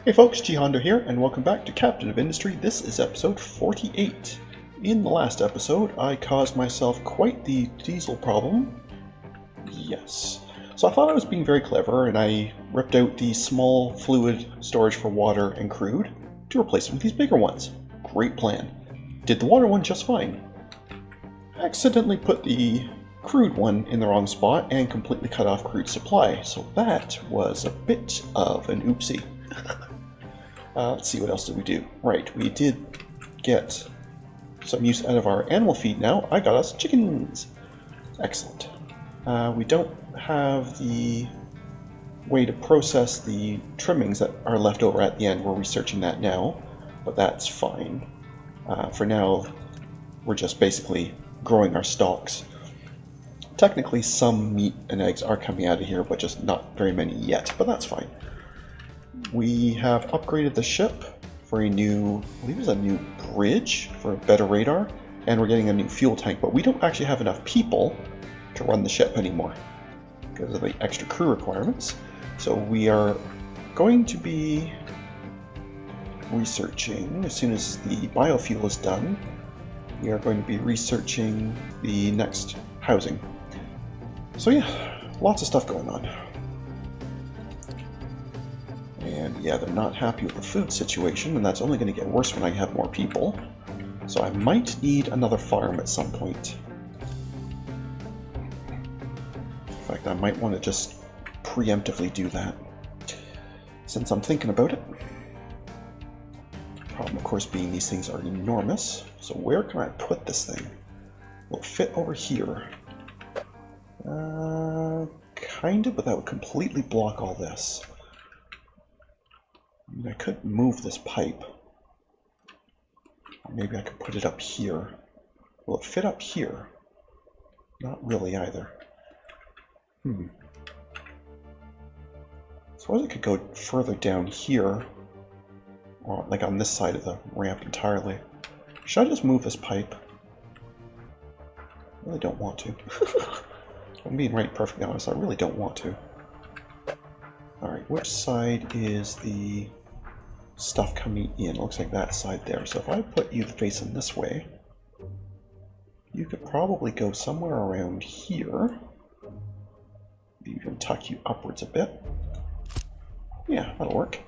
Hey folks, GHondo here, and welcome back to Captain of Industry. This is episode 48. In the last episode, I caused myself quite the diesel problem. Yes. So I thought I was being very clever, and I ripped out the small fluid storage for water and crude to replace them with these bigger ones. Great plan. Did the water one just fine. Accidentally put the crude one in the wrong spot and completely cut off crude supply, so that was a bit of an oopsie. Let's see, what else did we do? Right, we did get some use out of our animal feed now. I got us chickens! Excellent. We don't have the way to process the trimmings that are left over at the end. We're researching that now, but that's fine. For now, we're just basically growing our stocks. Technically, some meat and eggs are coming out of here, but just not very many yet, but that's fine. We have upgraded the ship for a new, I believe it's a new bridge for a better radar, and we're getting a new fuel tank, but we don't actually have enough people to run the ship anymore because of the extra crew requirements. So we are going to be researching, as soon as the biofuel is done, we are going to be researching the next housing. So yeah, lots of stuff going on. And yeah, they're not happy with the food situation, and that's only going to get worse when I have more people. So I might need another farm at some point. In fact, I might want to just preemptively do that, since I'm thinking about it. Problem, of course, being these things are enormous. So where can I put this thing? Will it fit over here? Kind of, but that would completely block all this. I mean, I could move this pipe. Or maybe I could put it up here. Will it fit up here? Not really either. Suppose I could go further down here. Or like on this side of the ramp entirely. Should I just move this pipe? I really don't want to. I'm being right perfectly honest, I really don't want to. Alright, which side is the stuff coming in? Looks like that side there. So if I put you facing this way, you could probably go somewhere around here. Maybe even tuck you upwards a bit. Yeah, that'll work.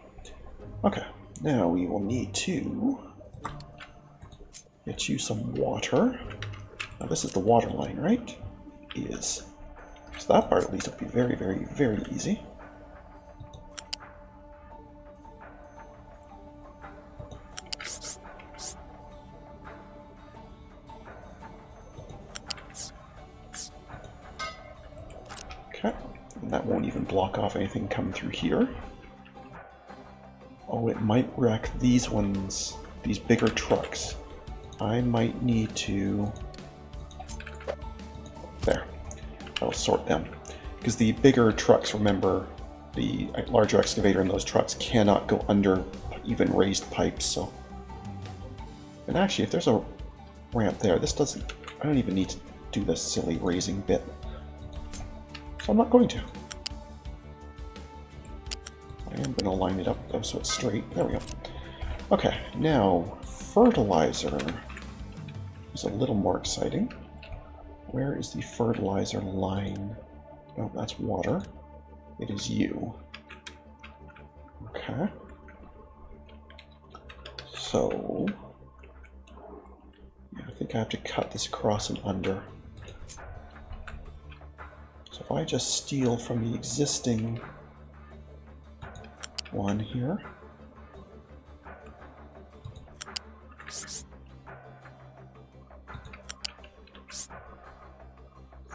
Okay, now we will need to get you some water. Now this is the water line, right? It is. So that part at least will be very, very, very easy. Okay, and that won't even block off anything coming through here. Oh, it might wreck these ones, these bigger trucks. I might need to... There. That'll sort them. Because the bigger trucks, remember, the larger excavator in those trucks cannot go under even raised pipes, so... And actually, if there's a ramp there, this doesn't... I don't even need to do this silly raising bit. So I'm not going to. I am going to line it up, though, so it's straight. There we go. Okay, now, fertilizer is a little more exciting. Where is the fertilizer line? Oh, that's water. It is you. Okay. So... yeah, I think I have to cut this across and under. So if I just steal from the existing one here.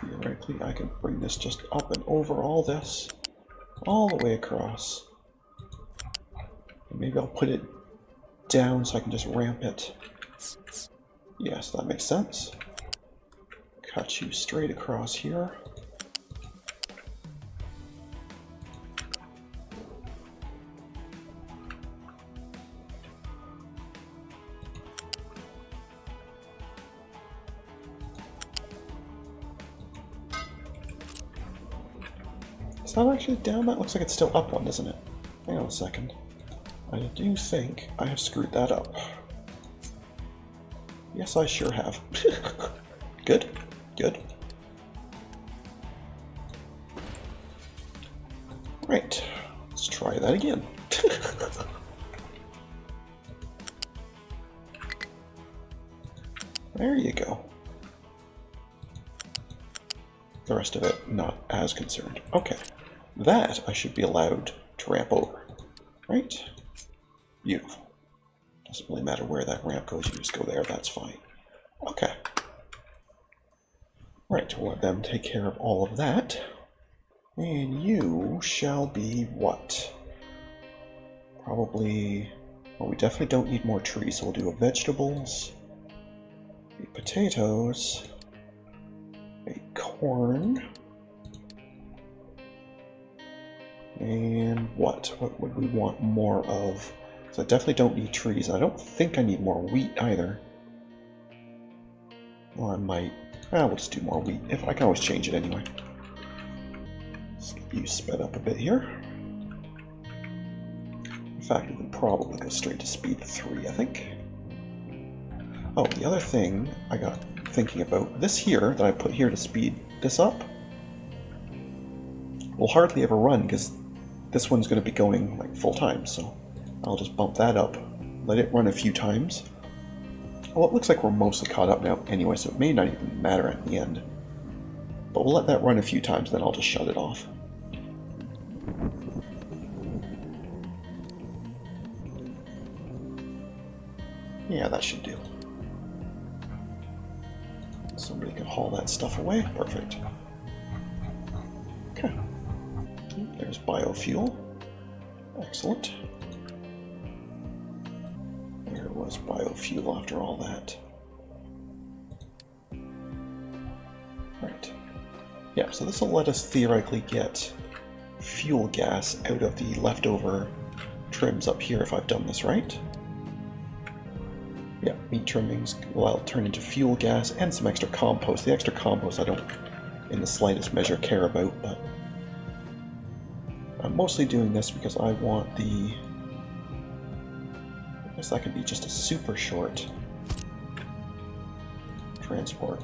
Theoretically, I can bring this just up and over all this, all the way across. And maybe I'll put it down so I can just ramp it. Yes, that makes sense. Cut you straight across here. Is that actually down? That looks like it's still up one, doesn't it? Hang on a second. I do think I have screwed that up. Yes, I sure have. Good, good. Right, let's try that again. There you go. The rest of it, not as concerned. Okay, that I should be allowed to ramp over, right? Beautiful. Doesn't really matter where that ramp goes, you just go there, that's fine. Okay. Right, we'll let them take care of all of that. And you shall be what? Probably... Well, we definitely don't need more trees, so we'll do a vegetables, a potatoes, a corn, and what? What would we want more of? So I definitely don't need trees, and I don't think I need more wheat either. Well, I might. We'll just do more wheat. If I can always change it anyway. Let's get you sped up a bit here. In fact, we can probably go straight to speed 3, I think. Oh, the other thing I got thinking about, this here that I put here to speed this up will hardly ever run because this one's going to be going like full time, so I'll just bump that up, let it run a few times. Well, it looks like we're mostly caught up now anyway, so it may not even matter at the end. But we'll let that run a few times, then I'll just shut it off. Yeah, that should do. Somebody can haul that stuff away. Perfect. Okay. There's biofuel. Excellent. Where was biofuel after all that? Right. Yeah, so this will let us theoretically get fuel gas out of the leftover trims up here if I've done this right. Yeah, meat trimmings will turn into fuel gas and some extra compost. The extra compost I don't in the slightest measure care about, but I'm mostly doing this because I want the... I guess that could be just a super short transport.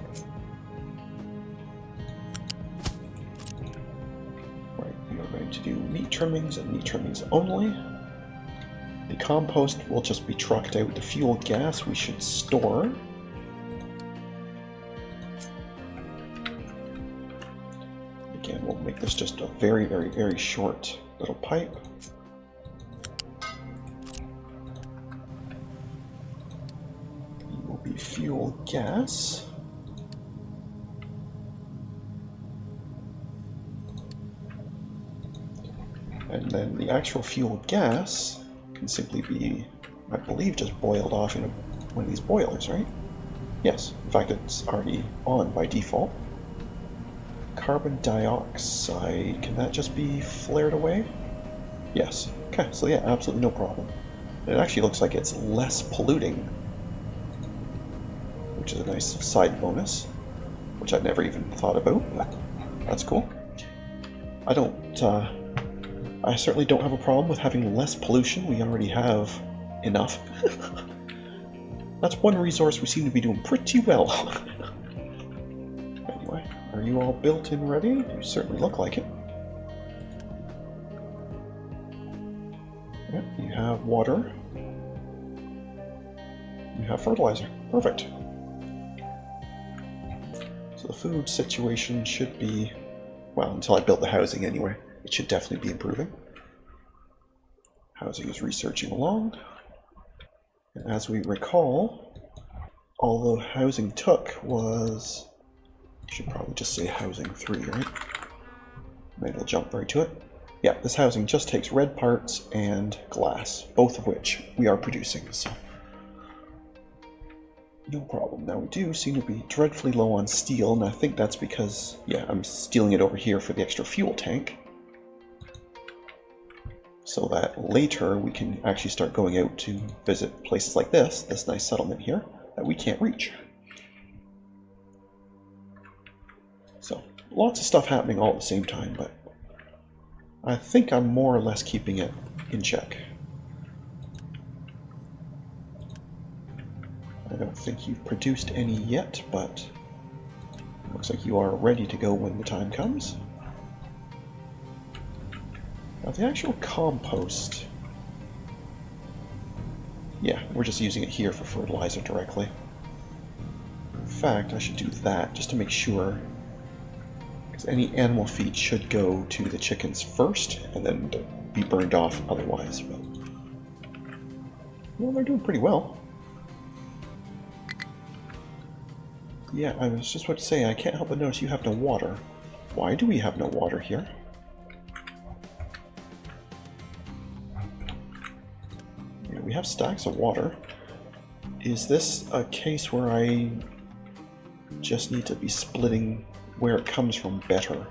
Right, we are going to do meat trimmings and meat trimmings only. The compost will just be trucked out. The fuel gas we should store. Again, we'll make this just a very, very, very short little pipe. It will be fuel gas. And then the actual fuel gas can simply be, I believe, just boiled off in one of these boilers, right? Yes, in fact it's already on by default. Carbon dioxide, can that just be flared away? Yes. Okay, so yeah, absolutely no problem. It actually looks like it's less polluting, which is a nice side bonus, which I'd never even thought about, but that's cool. I certainly don't have a problem with having less pollution. We already have enough. That's one resource we seem to be doing pretty well. Anyway, are you all built and ready? You certainly look like it. Yep, you have water. You have fertilizer. Perfect. So the food situation should be, well, until I build the housing anyway. It should definitely be improving. Housing is researching along. And as we recall, although housing took was... I should probably just say housing 3, right? Maybe we'll jump right to it. Yeah, this housing just takes red parts and glass, both of which we are producing, so... No problem. Now we do seem to be dreadfully low on steel, and I think that's because, yeah, I'm stealing it over here for the extra fuel tank. So that later we can actually start going out to visit places like this nice settlement here, that we can't reach. So, lots of stuff happening all at the same time, but I think I'm more or less keeping it in check. I don't think you've produced any yet, but looks like you are ready to go when the time comes. Now the actual compost... Yeah, we're just using it here for fertilizer directly. In fact, I should do that just to make sure, because any animal feed should go to the chickens first and then be burned off otherwise. But well, they're doing pretty well. Yeah, I was just about to say, I can't help but notice you have no water. Why do we have no water here? Yeah, we have stacks of water. Is this a case where I just need to be splitting where it comes from better?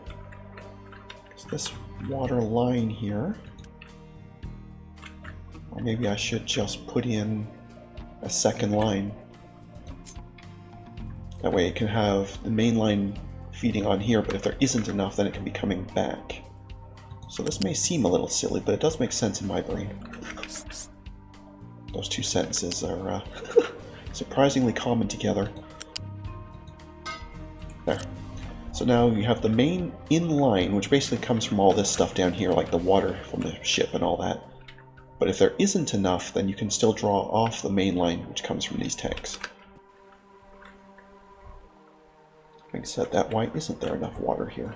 Is this water line here? Or maybe I should just put in a second line. That way it can have the main line feeding on here, but if there isn't enough, then it can be coming back. So this may seem a little silly, but it does make sense in my brain. Those two sentences are surprisingly common together. There. So now you have the main in-line, which basically comes from all this stuff down here, like the water from the ship and all that. But if there isn't enough, then you can still draw off the main line, which comes from these tanks. Having said that, why isn't there enough water here?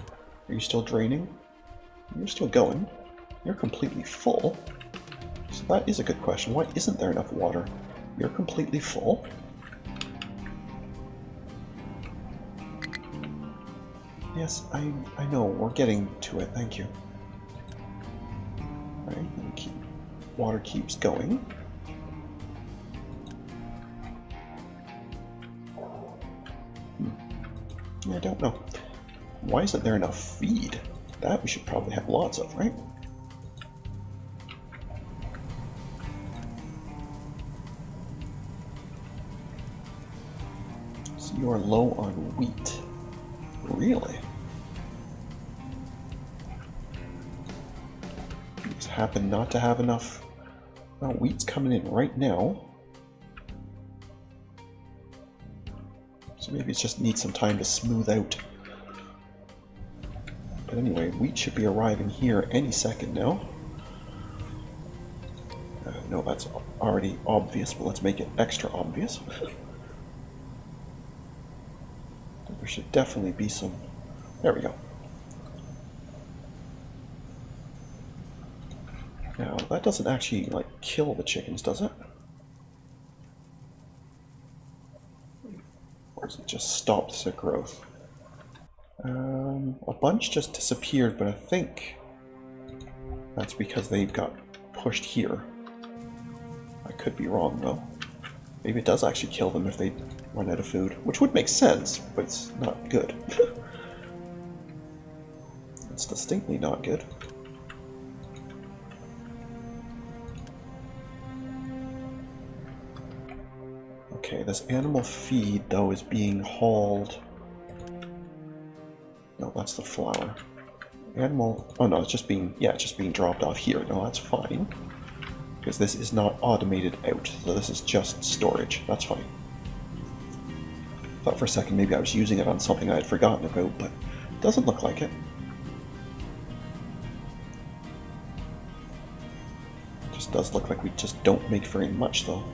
Are you still draining? You're still going. You're completely full. So that is a good question. Why isn't there enough water? You're completely full. Yes, I know. We're getting to it. Thank you. Alright, water keeps going. I don't know. Why isn't there enough feed? That we should probably have lots of, right? So you are low on wheat. Really? You just happen not to have enough. Well, wheat's coming in right now. So maybe it just needs some time to smooth out. But anyway, wheat should be arriving here any second now. No, that's already obvious, but let's make it extra obvious. There should definitely be some... There we go. Now, that doesn't actually, like, kill the chickens, does it? Or does it just stop their growth? A bunch just disappeared, but I think that's because they got pushed here. I could be wrong, though. Maybe it does actually kill them if they run out of food, which would make sense, but it's not good. It's distinctly not good. Okay, this animal feed, though, is being hauled... No, that's the flour. Animal... Oh no, it's just being... Yeah, it's just being dropped off here. No, that's fine. Because this is not automated out, so this is just storage. That's fine. Thought for a second maybe I was using it on something I had forgotten about, but it doesn't look like it. It just does look like we just don't make very much, though.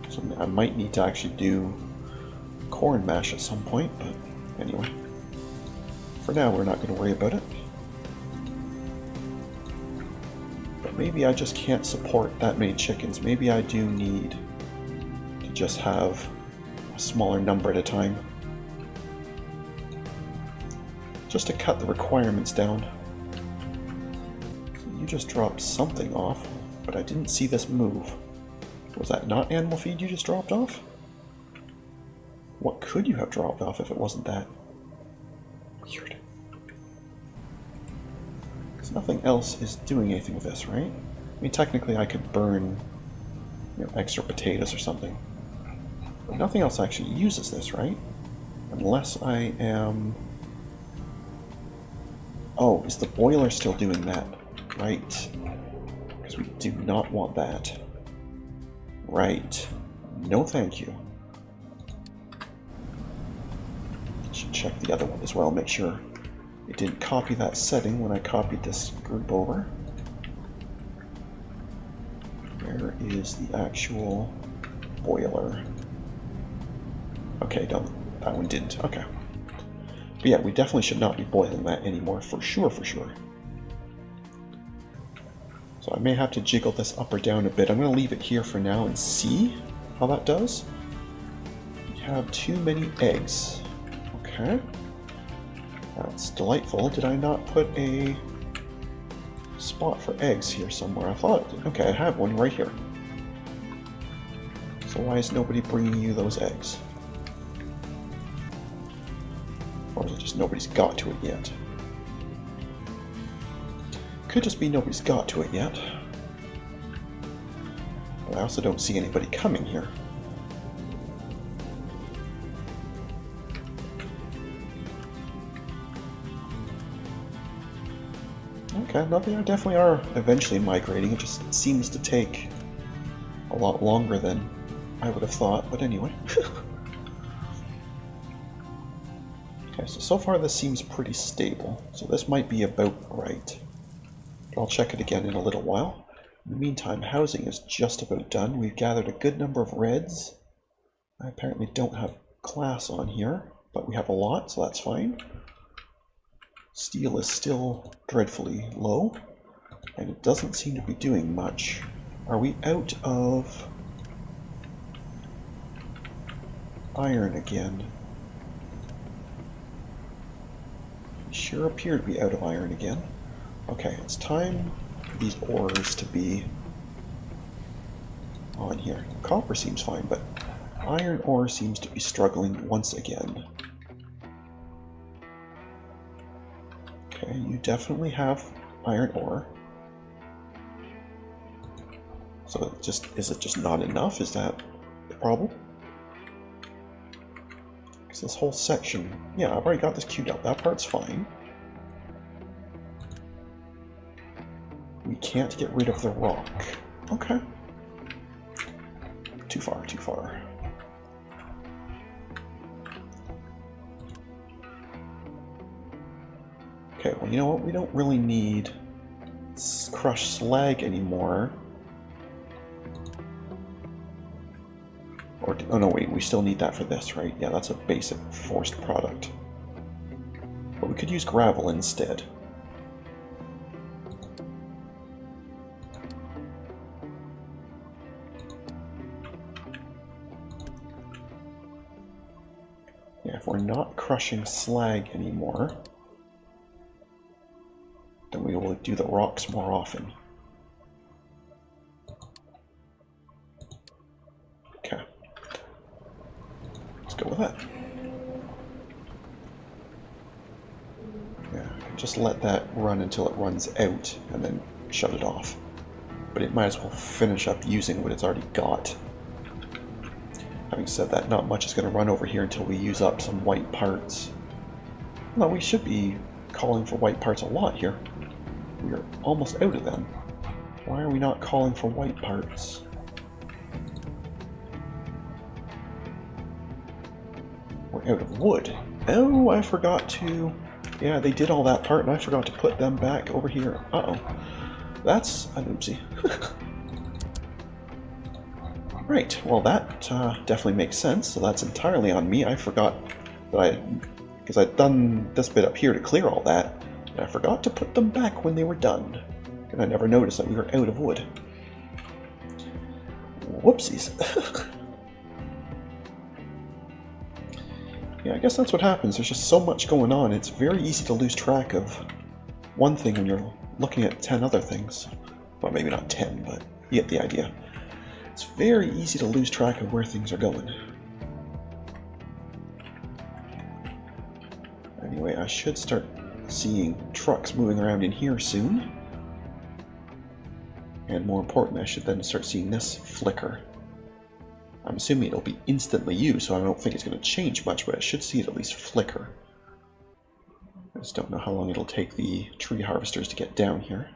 So I might need to actually do corn mash at some point, but anyway. For now, we're not going to worry about it. But maybe I just can't support that many chickens. Maybe I do need to just have a smaller number at a time. Just to cut the requirements down. So you just dropped something off, but I didn't see this move. Was that not animal feed you just dropped off? What could you have dropped off if it wasn't that? Weird. Because nothing else is doing anything with this, right? I mean, technically I could burn, extra potatoes or something. But nothing else actually uses this, right? Unless I am... Oh, is the boiler still doing that? Right. Because we do not want that. Right. No thank you. Should check the other one as well, make sure it didn't copy that setting when I copied this group over. Where is the actual boiler? Okay, no, that one didn't. Okay. But yeah, we definitely should not be boiling that anymore, for sure, for sure. So I may have to jiggle this up or down a bit. I'm going to leave it here for now and see how that does. We have too many eggs. Okay. That's delightful. Did I not put a spot for eggs here somewhere? I thought, okay, I have one right here. So why is nobody bringing you those eggs? Or is it just nobody's got to it yet? Could just be nobody's got to it yet. But I also don't see anybody coming here. Okay, no, they definitely are eventually migrating. It just seems to take a lot longer than I would have thought, but anyway. Okay, so far this seems pretty stable, so this might be about right. But I'll check it again in a little while. In the meantime, housing is just about done. We've gathered a good number of reds. I apparently don't have glass on here, but we have a lot, so that's fine. Steel is still dreadfully low, and it doesn't seem to be doing much. Are we out of iron again? We sure appear to be out of iron again. Okay, it's time for these ores to be on here. Copper seems fine, but iron ore seems to be struggling once again. Okay, you definitely have iron ore. So is it just not enough? Is that the problem? Because this whole section, yeah, I've already got this queued up. That part's fine. We can't get rid of the rock. Okay. Too far, too far. Okay, well, you know what? We don't really need crushed slag anymore. Or, oh no, wait, we still need that for this, right? Yeah, that's a basic forced product. But we could use gravel instead. Yeah, if we're not crushing slag anymore, then we will do the rocks more often. Okay. Let's go with that. Yeah, just let that run until it runs out, and then shut it off. But it might as well finish up using what it's already got. Having said that, not much is going to run over here until we use up some white parts. No, we should be calling for white parts a lot here. We are almost out of them. Why are we not calling for white parts? We're out of wood. Oh, I forgot to... Yeah, they did all that part and I forgot to put them back over here. Uh-oh. That's an oopsie. Right, well that definitely makes sense, so that's entirely on me. I forgot that because I'd done this bit up here to clear all that, and I forgot to put them back when they were done. And I never noticed that we were out of wood. Whoopsies. Yeah, I guess that's what happens. There's just so much going on. It's very easy to lose track of one thing when you're looking at 10 other things. Well, maybe not 10, but you get the idea. It's very easy to lose track of where things are going. Anyway, I should start seeing trucks moving around in here soon. And more importantly, I should then start seeing this flicker. I'm assuming it'll be instantly used, so I don't think it's going to change much, but I should see it at least flicker. I just don't know how long it'll take the tree harvesters to get down here.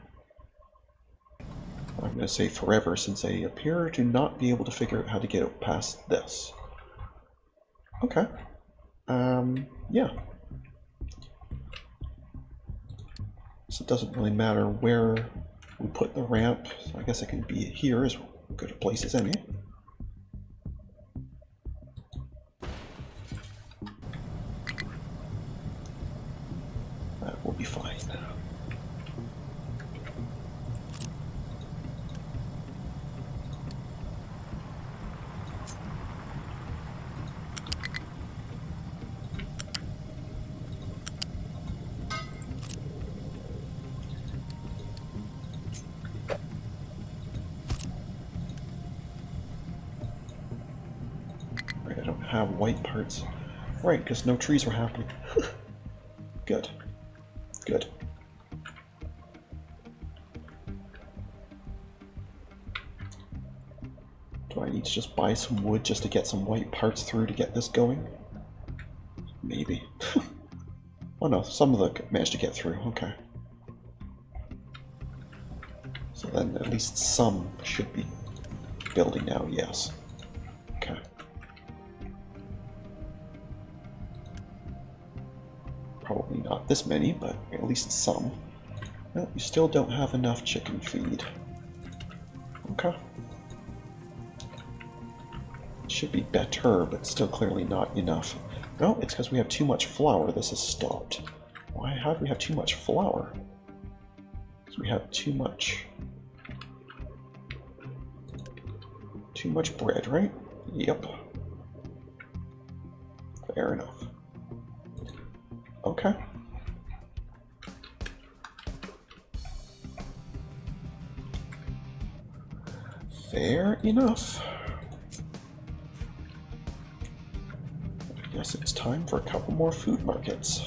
I'm going to say forever, since they appear to not be able to figure out how to get past this. Okay. Yeah. So it doesn't really matter where we put the ramp. So I guess it can be here as good a place as any. That will be fine. Right, I don't have white parts. Right, because no trees were happening. Good. Good. Do I need to just buy some wood just to get some white parts through to get this going? Maybe. Oh no, some of them managed to get through. Okay. So then at least some should be building now, yes. Okay. Probably not this many, but at least some. Well, you still don't have enough chicken feed. Okay. Should be better, but still clearly not enough. No, it's because we have too much flour. This has stopped. Why? How do we have too much flour? Because we have too much bread, right? Yep. Fair enough. Okay. Fair enough. I guess it's time for a couple more food markets.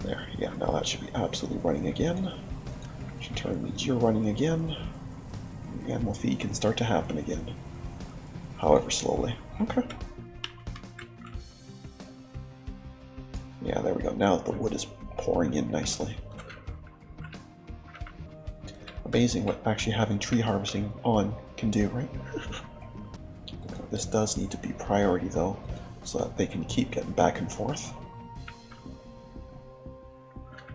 There, yeah, now that should be absolutely running again. Should turn means you're running again. The animal feed can start to happen again. However slowly. Okay. Yeah, there we go. Now the wood is pouring in nicely. Amazing what actually having tree harvesting on can do, right? This does need to be priority though, so that they can keep getting back and forth.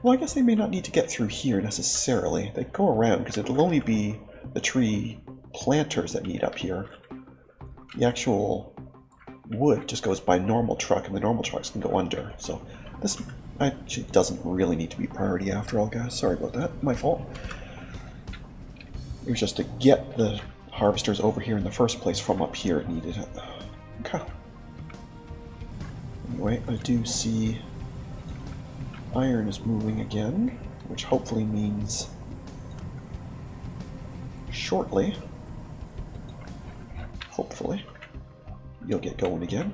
Well, I guess they may not need to get through here necessarily. They go around because it'll only be the tree planters that need up here. The actual wood just goes by normal truck, and the normal trucks can go under. So this actually doesn't really need to be priority after all, guys. Sorry about that. My fault. It was just to get the harvesters over here in the first place from up here it needed it. Okay. Anyway, I do see iron is moving again, which hopefully means shortly, hopefully, you'll get going again.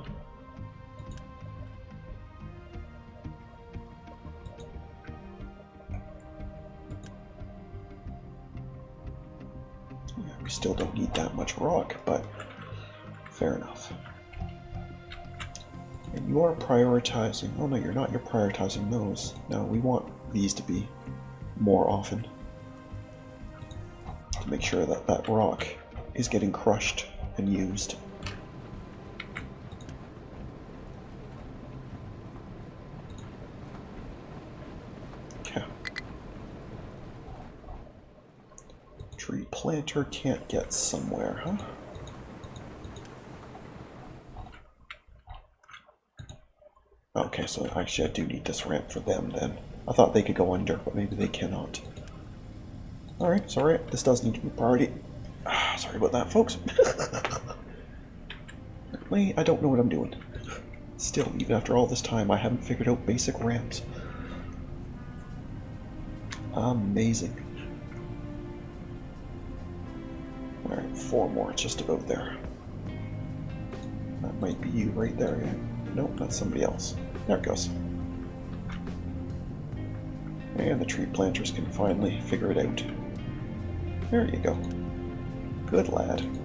Yeah, we still don't need that much rock, but fair enough. And you are prioritizing, oh no you're not, you're prioritizing those. No, we want these to be more often. To make sure that that rock is getting crushed and used. Okay. Tree planter can't get somewhere, huh? Okay, so actually I do need this ramp for them then. I thought they could go under, but maybe they cannot. Alright, sorry, this does need to be priority. Sorry about that, folks. I don't know what I'm doing. Still, even after all this time, I haven't figured out basic ramps. Amazing. Alright, 4 more, just about there. That might be you right there. Yeah. Nope, that's somebody else. There it goes. And the tree planters can finally figure it out. There you go. Good lad.